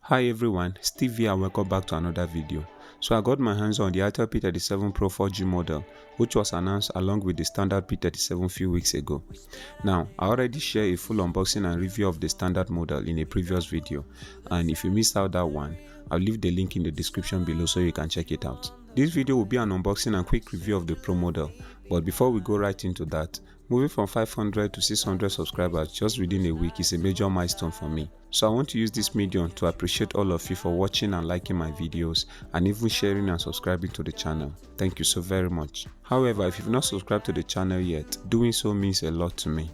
Hi everyone, Steve here and welcome back to another video. So I got my hands on the iTel P37 Pro 4G model, which was announced along with the standard P37 few weeks ago. Now, I already shared a full unboxing and review of the standard model in a previous video, and if you missed out that one, I'll leave the link in the description below so you can check it out. This video will be an unboxing and quick review of the Pro model, but before we go right into that, moving from 500 to 600 subscribers just within a week is a major milestone for me. So I want to use this medium to appreciate all of you for watching and liking my videos and even sharing and subscribing to the channel. Thank you so very much. However, if you've not subscribed to the channel yet, doing so means a lot to me.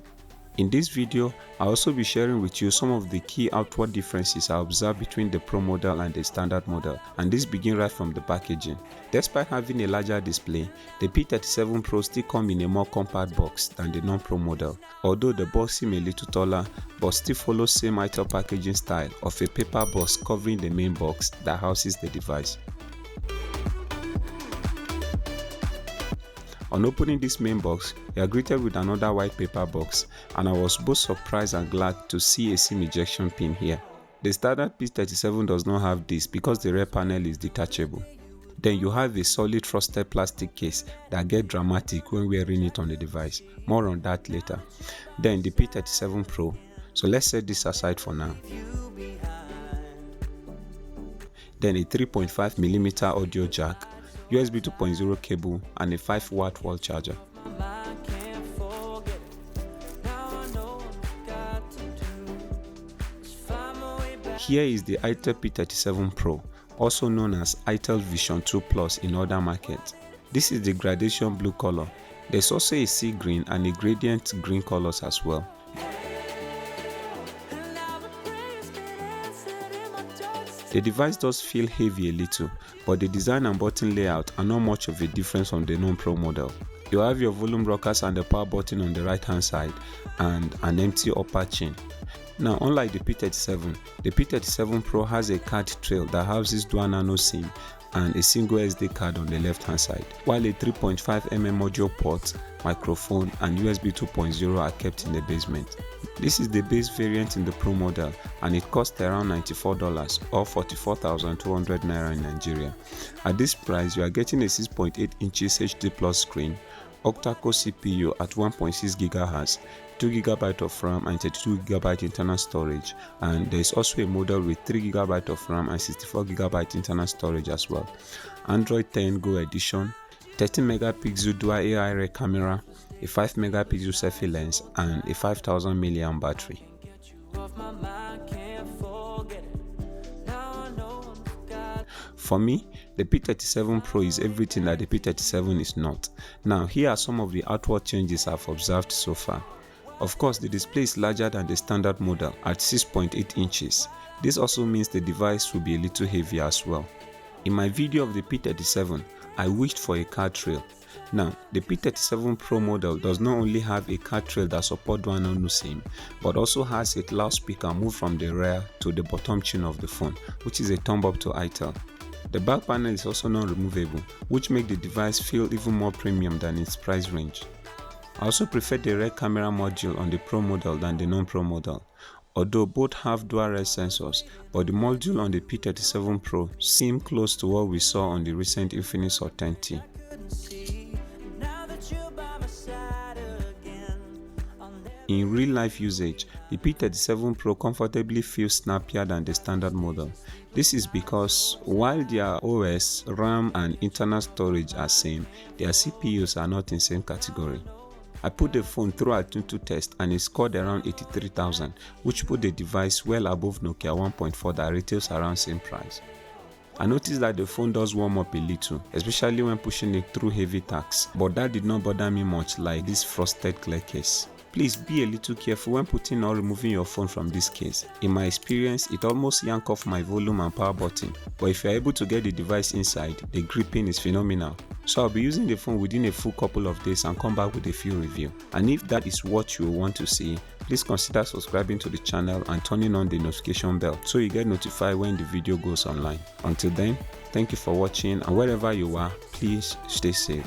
In this video, I'll also be sharing with you some of the key outward differences I observed between the Pro model and the standard model, and this begins right from the packaging. Despite having a larger display, the P37 Pro still comes in a more compact box than the non-Pro model, although the box seems a little taller but still follows same item packaging style of a paper box covering the main box that houses the device. On opening this main box, you are greeted with another white paper box, and I was both surprised and glad to see a SIM ejection pin here. The standard P37 does not have this because the rear panel is detachable. Then you have a solid frosted plastic case that gets dramatic when wearing it on the device. More on that later. Then the P37 Pro. So let's set this aside for now. Then a 3.5mm audio jack, USB 2.0 cable and a 5W wall charger. Here is the iTel P37 Pro, also known as iTel Vision 2 Plus in other markets. This is the gradation blue color. There's also a sea green and a gradient green colors as well. The device does feel heavy a little, but the design and button layout are not much of a difference from the non-Pro model. You have your volume rockers and the power button on the right hand side and an empty upper chin. Now, unlike the P37 Pro has a card tray that houses dual nano SIM and a single SD card on the left hand side, while a 3.5mm audio port, microphone and USB 2.0 are kept in the basement. This is the base variant in the Pro model and it costs around $94 or 44,200 naira in Nigeria. At this price, you are getting a 6.8 inches HD Plus screen, octa-core CPU at 1.6 GHz, 2GB of RAM and 32GB internal storage, and there is also a model with 3GB of RAM and 64GB internal storage as well. Android 10 Go edition, 13MP dual AI rear camera, a 5MP selfie lens and a 5000 mAh battery. For me, the P37 Pro is everything that the P37 is not. Now, here are some of the outward changes I've observed so far. Of course, the display is larger than the standard model at 6.8 inches. This also means the device will be a little heavier as well. In my video of the P37, I wished for a card trail. Now, the P37 Pro model does not only have a card trail that supports dual nano SIM, but also has a loudspeaker moved from the rear to the bottom chin of the phone, which is a thumb up to iTel. The back panel is also non-removable, which makes the device feel even more premium than its price range. I also prefer the rear camera module on the Pro model than the non-Pro model. Although both have dual rear sensors, but the module on the P37 Pro seems close to what we saw on the recent Infinix Hot 10T. In real-life usage, the P37 Pro comfortably feels snappier than the standard model. This is because while their OS, RAM and internal storage are same, their CPUs are not in same category. I put the phone through a Antutu test and it scored around 83,000, which put the device well above Nokia 1.4 that retails around same price. I noticed that the phone does warm up a little, especially when pushing it through heavy tasks, but that did not bother me much like this frosted clear case. Please be a little careful when putting or removing your phone from this case. In my experience, it almost yanked off my volume and power button, but if you are able to get the device inside, the gripping is phenomenal. So I'll be using the phone within a full couple of days and come back with a few reviews. And if that is what you want to see, please consider subscribing to the channel and turning on the notification bell so you get notified when the video goes online. Until then, thank you for watching, and wherever you are, please stay safe.